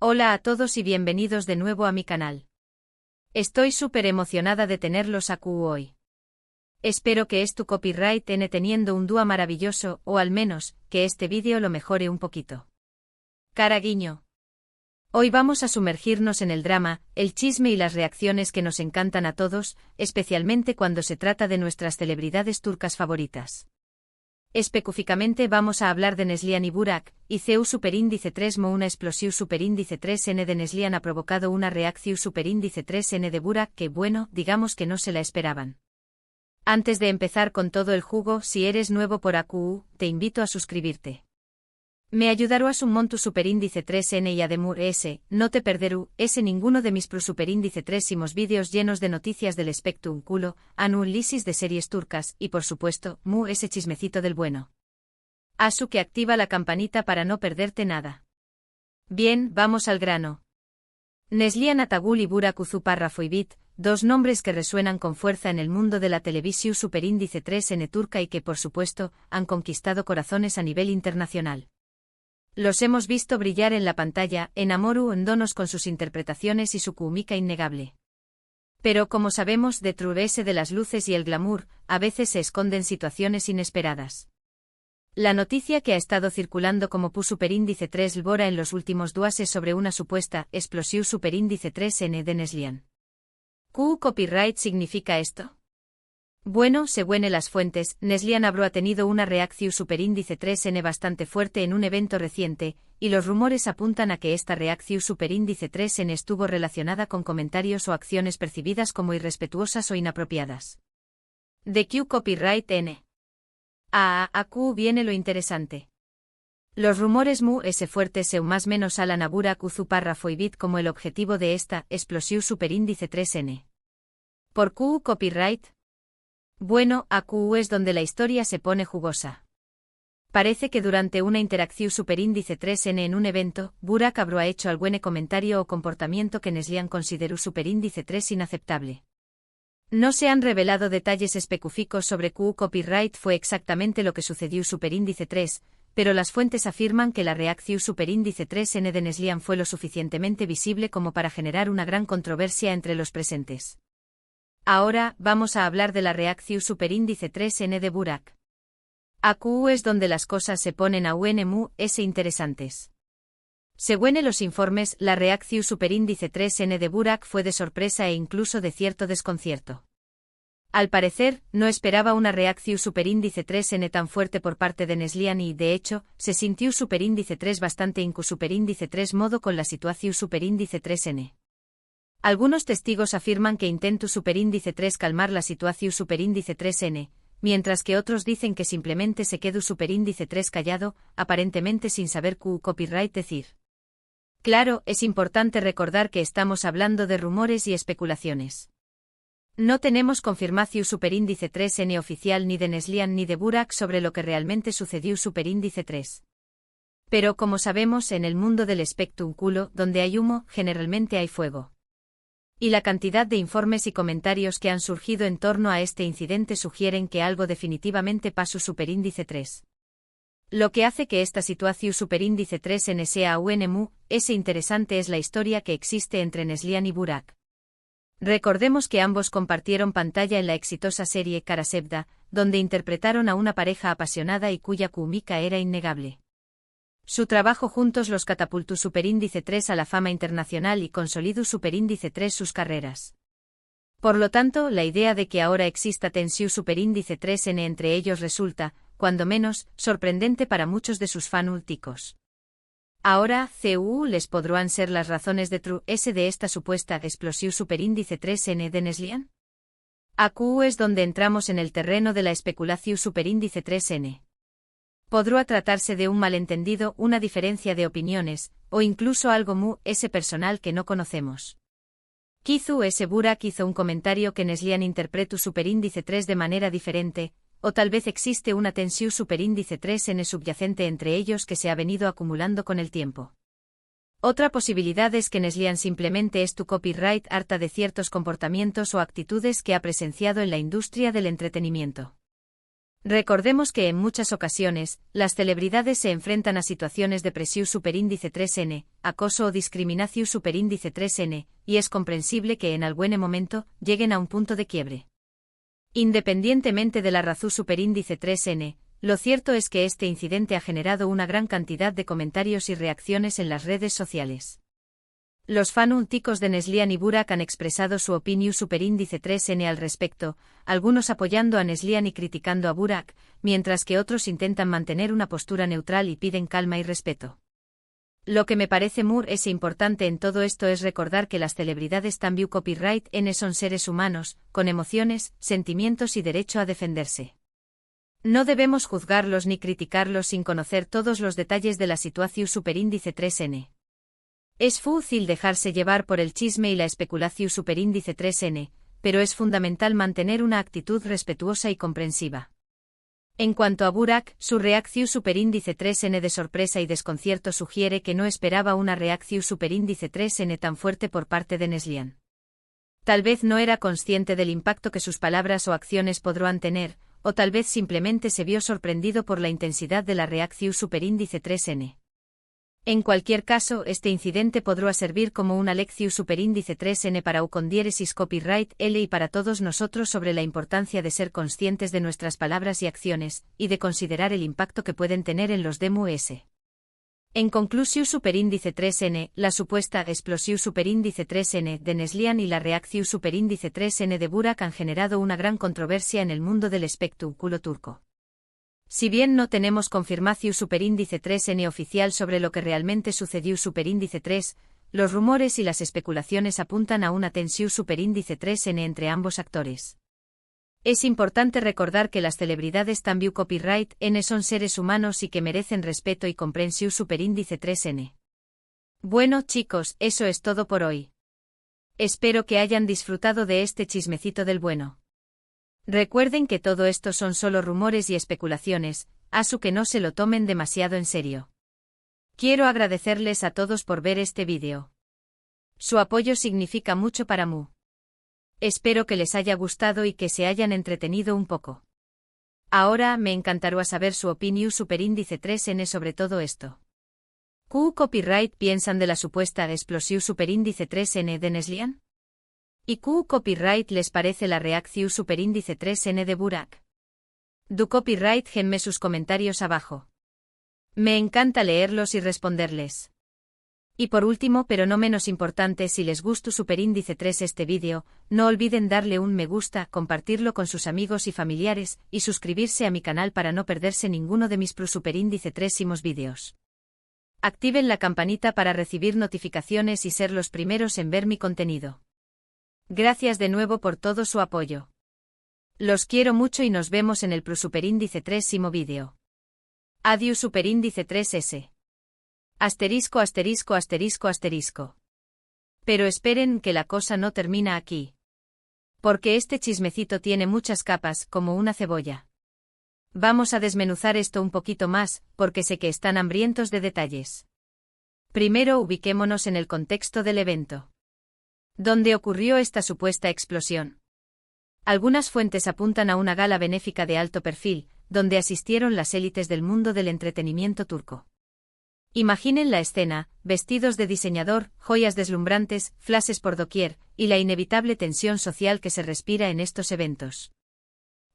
Hola a todos y bienvenidos de nuevo a mi canal. Estoy súper emocionada de tenerlos aquí hoy. Espero que tu copyright teniendo un dúo maravilloso, o al menos, que este vídeo lo mejore un poquito. Cara guiño. Hoy vamos a sumergirnos en el drama, el chisme y las reacciones que nos encantan a todos, especialmente cuando se trata de nuestras celebridades turcas favoritas. Específicamente vamos a hablar de Neslihan y Burak, y CEU superíndice 3 mo una explosión superíndice 3N de Neslihan ha provocado una reacción superíndice 3N de Burak que bueno, digamos que no se la esperaban. Antes de empezar con todo el jugo, si eres nuevo por AQU, te invito a suscribirte. Me ayudarás un monto superíndice 3N y ademur no te perderú ninguno de mis plus superíndice 3 vídeos llenos de noticias del espectrum culo, análisis de series turcas y por supuesto, ese chismecito del bueno. Asu que activa la campanita para no perderte nada. Bien, vamos al grano. Neslihan Atagul y Burak Uzuparrafoibit, dos nombres que resuenan con fuerza en el mundo de la televisión superíndice 3N turca y que por supuesto, han conquistado corazones a nivel internacional. Los hemos visto brillar en la pantalla, en amor u en donos con sus interpretaciones y su química innegable. Pero como sabemos, detrás de las luces y el glamour, a veces se esconden situaciones inesperadas. La noticia que ha estado circulando como PU superíndice 3 Lbora en los últimos días es sobre una supuesta explosión superíndice 3N de Neslihan. ¿Qué copyright significa esto? Bueno, según las fuentes, Neslihan ha tenido una reacción superíndice 3N bastante fuerte en un evento reciente, y los rumores apuntan a que esta reacción superíndice 3N estuvo relacionada con comentarios o acciones percibidas como irrespetuosas o inapropiadas. ¿De qué copyright N? Aquí viene lo interesante. Los rumores fuertes se más menos alan a Burak Uzuparrafoibit como el objetivo de esta explosión superíndice 3N. ¿Por qué copyright? Bueno, AQU es donde la historia se pone jugosa. Parece que durante una interacción superíndice 3N en un evento, Burak ha hecho algún comentario o comportamiento que Neslihan consideró superíndice 3 inaceptable. No se han revelado detalles específicos sobre qué copyright fue exactamente lo que sucedió superíndice 3, pero las fuentes afirman que la reacción superíndice 3N de Neslihan fue lo suficientemente visible como para generar una gran controversia entre los presentes. Ahora, vamos a hablar de la reacción superíndice 3N de Burak. AQU es donde las cosas se ponen interesantes. Según los informes, la reacción superíndice 3N de Burak fue de sorpresa e incluso de cierto desconcierto. Al parecer, no esperaba una reacción superíndice 3N tan fuerte por parte de Neslihan y, de hecho, se sintió superíndice 3 bastante superíndice 3 modo con la situación superíndice 3N. Algunos testigos afirman que intentó superíndice 3 calmar la situación superíndice 3N, mientras que otros dicen que simplemente se quedó superíndice 3 callado, aparentemente sin saber qué copyright decir. Claro, es importante recordar que estamos hablando de rumores y especulaciones. No tenemos confirmación superíndice 3N oficial ni de Neslihan ni de Burak sobre lo que realmente sucedió superíndice 3. Pero como sabemos, en el mundo del espectrum culo, donde hay humo, generalmente hay fuego. Y la cantidad de informes y comentarios que han surgido en torno a este incidente sugieren que algo definitivamente pasó superíndice 3. Lo que hace que esta situación superíndice 3N sea interesante es la historia que existe entre Neslihan y Burak. Recordemos que ambos compartieron pantalla en la exitosa serie Kara Sevda, donde interpretaron a una pareja apasionada y cuya química era innegable. Su trabajo juntos los catapultó superíndice 3 a la fama internacional y consolidó superíndice 3 sus carreras. Por lo tanto, la idea de que ahora exista tensión superíndice 3N entre ellos resulta, cuando menos, sorprendente para muchos de sus fanúlticos. Ahora, CEU les podrán ser las razones de esta supuesta explosión superíndice 3N de Neslihan. AQU es donde entramos en el terreno de la especulación superíndice 3N. Podrá tratarse de un malentendido, una diferencia de opiniones, o incluso algo personal que no conocemos. Quizá Burak hizo un comentario que Neslihan interpretó superíndice 3 de manera diferente, o tal vez existe una tensión superíndice 3N subyacente entre ellos que se ha venido acumulando con el tiempo. Otra posibilidad es que Neslihan simplemente es tu copyright harta de ciertos comportamientos o actitudes que ha presenciado en la industria del entretenimiento. Recordemos que en muchas ocasiones, las celebridades se enfrentan a situaciones de presión superíndice 3N, acoso o discriminación superíndice 3N, y es comprensible que en algún momento lleguen a un punto de quiebre. Independientemente de la razón superíndice 3N, lo cierto es que este incidente ha generado una gran cantidad de comentarios y reacciones en las redes sociales. Los fanáticos de Neslihan y Burak han expresado su opinión superíndice 3N al respecto, algunos apoyando a Neslihan y criticando a Burak, mientras que otros intentan mantener una postura neutral y piden calma y respeto. Lo que me parece muy importante en todo esto es recordar que las celebridades también copyright N son seres humanos, con emociones, sentimientos y derecho a defenderse. No debemos juzgarlos ni criticarlos sin conocer todos los detalles de la situación superíndice 3N. Es fácil dejarse llevar por el chisme y la especulación superíndice 3N, pero es fundamental mantener una actitud respetuosa y comprensiva. En cuanto a Burak, su reacción superíndice 3N de sorpresa y desconcierto sugiere que no esperaba una reacción superíndice 3N tan fuerte por parte de Neslihan. Tal vez no era consciente del impacto que sus palabras o acciones podrán tener, o tal vez simplemente se vio sorprendido por la intensidad de la reacción superíndice 3N. En cualquier caso, este incidente podrá servir como una lección superíndice 3N para Ucondiéresis Copyright L y para todos nosotros sobre la importancia de ser conscientes de nuestras palabras y acciones, y de considerar el impacto que pueden tener en los DMUS. En conclusión superíndice 3N, la supuesta explosión superíndice 3N de Neslihan y la reacción superíndice 3N de Burak han generado una gran controversia en el mundo del espectáculo turco. Si bien no tenemos confirmación superíndice 3N oficial sobre lo que realmente sucedió superíndice 3, los rumores y las especulaciones apuntan a una tensión superíndice 3N entre ambos actores. Es importante recordar que las celebridades también copyright N son seres humanos y que merecen respeto y comprensión superíndice 3N. Bueno chicos, eso es todo por hoy. Espero que hayan disfrutado de este chismecito del bueno. Recuerden que todo esto son solo rumores y especulaciones, así que no se lo tomen demasiado en serio. Quiero agradecerles a todos por ver este vídeo. Su apoyo significa mucho para mí. Espero que les haya gustado y que se hayan entretenido un poco. Ahora me encantará saber su opinión superíndice 3N sobre todo esto. ¿Qué copyright piensan de la supuesta explosión superíndice 3N de Neslihan? ¿Y qué copyright les parece la reacción superíndice 3N de Burak? Du copyright genme sus comentarios abajo. Me encanta leerlos y responderles. Y por último pero no menos importante, si les gustó superíndice 3 este vídeo, no olviden darle un me gusta, compartirlo con sus amigos y familiares, y suscribirse a mi canal para no perderse ninguno de mis superíndice 3 vídeos. Activen la campanita para recibir notificaciones y ser los primeros en ver mi contenido. Gracias de nuevo por todo su apoyo. Los quiero mucho y nos vemos en el superíndice 3 vídeo. Adiós superíndice 3S. Asterisco asterisco asterisco asterisco. Pero esperen que la cosa no termina aquí. Porque este chismecito tiene muchas capas, como una cebolla. Vamos a desmenuzar esto un poquito más, porque sé que están hambrientos de detalles. Primero ubiquémonos en el contexto del evento. ¿Dónde ocurrió esta supuesta explosión? Algunas fuentes apuntan a una gala benéfica de alto perfil, donde asistieron las élites del mundo del entretenimiento turco. Imaginen la escena, vestidos de diseñador, joyas deslumbrantes, flashes por doquier, y la inevitable tensión social que se respira en estos eventos.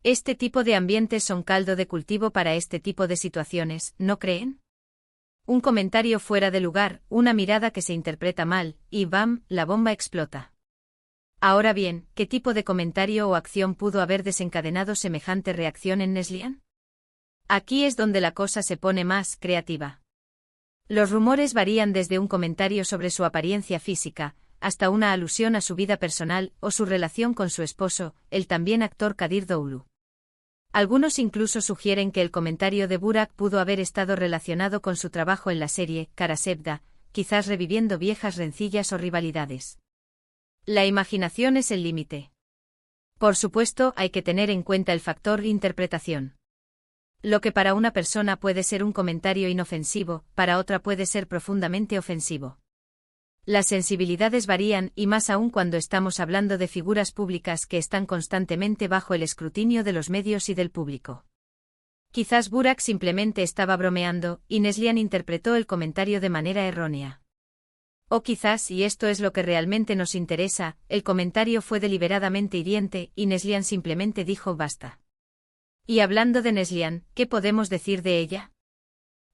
Este tipo de ambientes son caldo de cultivo para este tipo de situaciones, ¿no creen? Un comentario fuera de lugar, una mirada que se interpreta mal, y ¡bam!, la bomba explota. Ahora bien, ¿qué tipo de comentario o acción pudo haber desencadenado semejante reacción en Neslihan? Aquí es donde la cosa se pone más creativa. Los rumores varían desde un comentario sobre su apariencia física, hasta una alusión a su vida personal o su relación con su esposo, el también actor Kadir Doğulu. Algunos incluso sugieren que el comentario de Burak pudo haber estado relacionado con su trabajo en la serie Kara Sevda, quizás reviviendo viejas rencillas o rivalidades. La imaginación es el límite. Por supuesto, hay que tener en cuenta el factor interpretación. Lo que para una persona puede ser un comentario inofensivo, para otra puede ser profundamente ofensivo. Las sensibilidades varían, y más aún cuando estamos hablando de figuras públicas que están constantemente bajo el escrutinio de los medios y del público. Quizás Burak simplemente estaba bromeando, y Neslihan interpretó el comentario de manera errónea. O quizás, y esto es lo que realmente nos interesa, el comentario fue deliberadamente hiriente, y Neslihan simplemente dijo basta. Y hablando de Neslihan, ¿qué podemos decir de ella?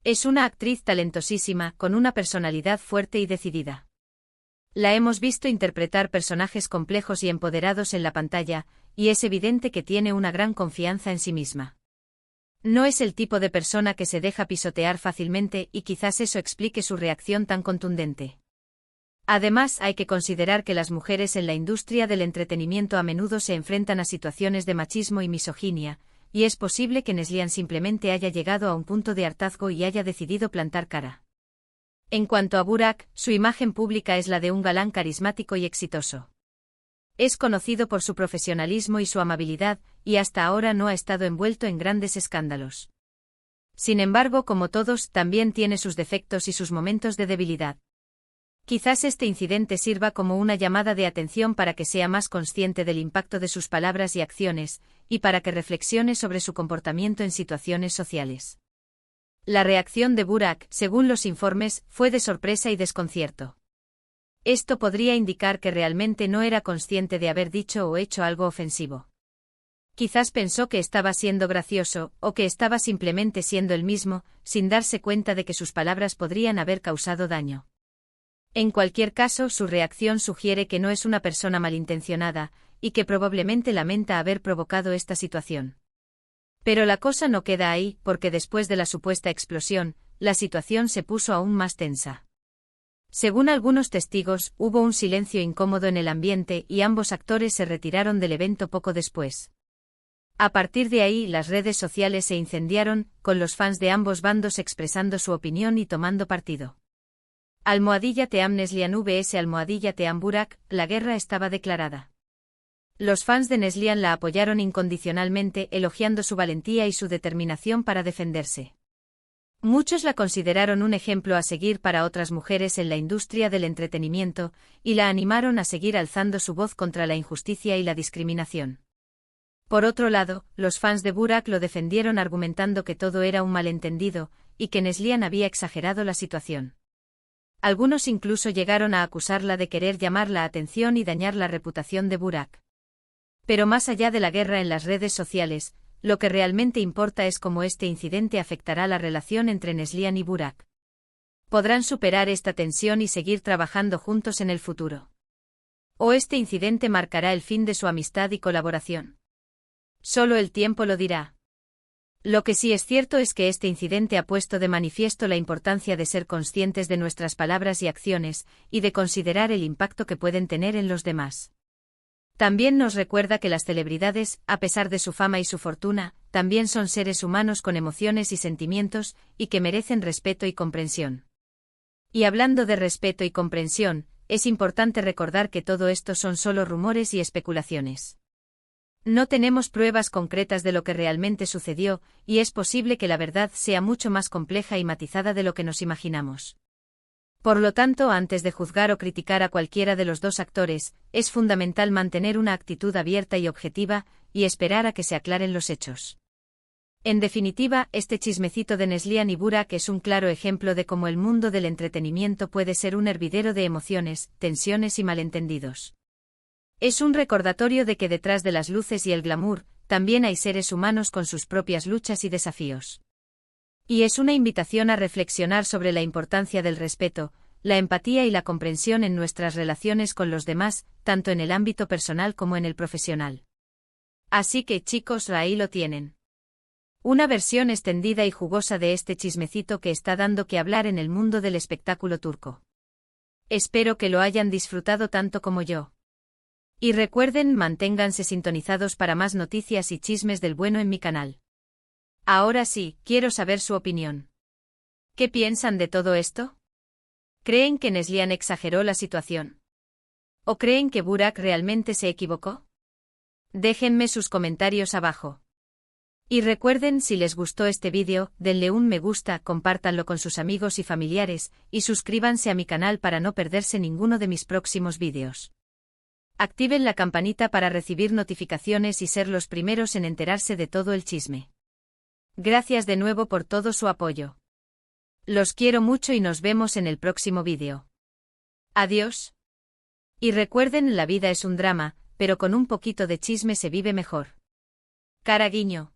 Es una actriz talentosísima, con una personalidad fuerte y decidida. La hemos visto interpretar personajes complejos y empoderados en la pantalla, y es evidente que tiene una gran confianza en sí misma. No es el tipo de persona que se deja pisotear fácilmente y quizás eso explique su reacción tan contundente. Además, hay que considerar que las mujeres en la industria del entretenimiento a menudo se enfrentan a situaciones de machismo y misoginia, y es posible que Neslihan simplemente haya llegado a un punto de hartazgo y haya decidido plantar cara. En cuanto a Burak, su imagen pública es la de un galán carismático y exitoso. Es conocido por su profesionalismo y su amabilidad, y hasta ahora no ha estado envuelto en grandes escándalos. Sin embargo, como todos, también tiene sus defectos y sus momentos de debilidad. Quizás este incidente sirva como una llamada de atención para que sea más consciente del impacto de sus palabras y acciones, y para que reflexione sobre su comportamiento en situaciones sociales. La reacción de Burak, según los informes, fue de sorpresa y desconcierto. Esto podría indicar que realmente no era consciente de haber dicho o hecho algo ofensivo. Quizás pensó que estaba siendo gracioso, o que estaba simplemente siendo él mismo, sin darse cuenta de que sus palabras podrían haber causado daño. En cualquier caso, su reacción sugiere que no es una persona malintencionada, y que probablemente lamenta haber provocado esta situación. Pero la cosa no queda ahí, porque después de la supuesta explosión, la situación se puso aún más tensa. Según algunos testigos, hubo un silencio incómodo en el ambiente y ambos actores se retiraron del evento poco después. A partir de ahí, las redes sociales se incendiaron, con los fans de ambos bandos expresando su opinión y tomando partido. #Team Neslihan vs #Team Burak, la guerra estaba declarada. Los fans de Neslihan la apoyaron incondicionalmente, elogiando su valentía y su determinación para defenderse. Muchos la consideraron un ejemplo a seguir para otras mujeres en la industria del entretenimiento, y la animaron a seguir alzando su voz contra la injusticia y la discriminación. Por otro lado, los fans de Burak lo defendieron argumentando que todo era un malentendido, y que Neslihan había exagerado la situación. Algunos incluso llegaron a acusarla de querer llamar la atención y dañar la reputación de Burak. Pero más allá de la guerra en las redes sociales, lo que realmente importa es cómo este incidente afectará la relación entre Neslihan y Burak. ¿Podrán superar esta tensión y seguir trabajando juntos en el futuro? ¿O este incidente marcará el fin de su amistad y colaboración? Solo el tiempo lo dirá. Lo que sí es cierto es que este incidente ha puesto de manifiesto la importancia de ser conscientes de nuestras palabras y acciones, y de considerar el impacto que pueden tener en los demás. También nos recuerda que las celebridades, a pesar de su fama y su fortuna, también son seres humanos con emociones y sentimientos, y que merecen respeto y comprensión. Y hablando de respeto y comprensión, es importante recordar que todo esto son solo rumores y especulaciones. No tenemos pruebas concretas de lo que realmente sucedió, y es posible que la verdad sea mucho más compleja y matizada de lo que nos imaginamos. Por lo tanto, antes de juzgar o criticar a cualquiera de los dos actores, es fundamental mantener una actitud abierta y objetiva, y esperar a que se aclaren los hechos. En definitiva, este chismecito de Neslihan y Burak es un claro ejemplo de cómo el mundo del entretenimiento puede ser un hervidero de emociones, tensiones y malentendidos. Es un recordatorio de que detrás de las luces y el glamour, también hay seres humanos con sus propias luchas y desafíos. Y es una invitación a reflexionar sobre la importancia del respeto, la empatía y la comprensión en nuestras relaciones con los demás, tanto en el ámbito personal como en el profesional. Así que, chicos, ahí lo tienen. Una versión extendida y jugosa de este chismecito que está dando que hablar en el mundo del espectáculo turco. Espero que lo hayan disfrutado tanto como yo. Y recuerden, manténganse sintonizados para más noticias y chismes del bueno en mi canal. Ahora sí, quiero saber su opinión. ¿Qué piensan de todo esto? ¿Creen que Neslihan exageró la situación? ¿O creen que Burak realmente se equivocó? Déjenme sus comentarios abajo. Y recuerden, si les gustó este vídeo, denle un me gusta, compártanlo con sus amigos y familiares, y suscríbanse a mi canal para no perderse ninguno de mis próximos vídeos. Activen la campanita para recibir notificaciones y ser los primeros en enterarse de todo el chisme. Gracias de nuevo por todo su apoyo. Los quiero mucho y nos vemos en el próximo vídeo. Adiós. Y recuerden, la vida es un drama, pero con un poquito de chisme se vive mejor. Cara guiño.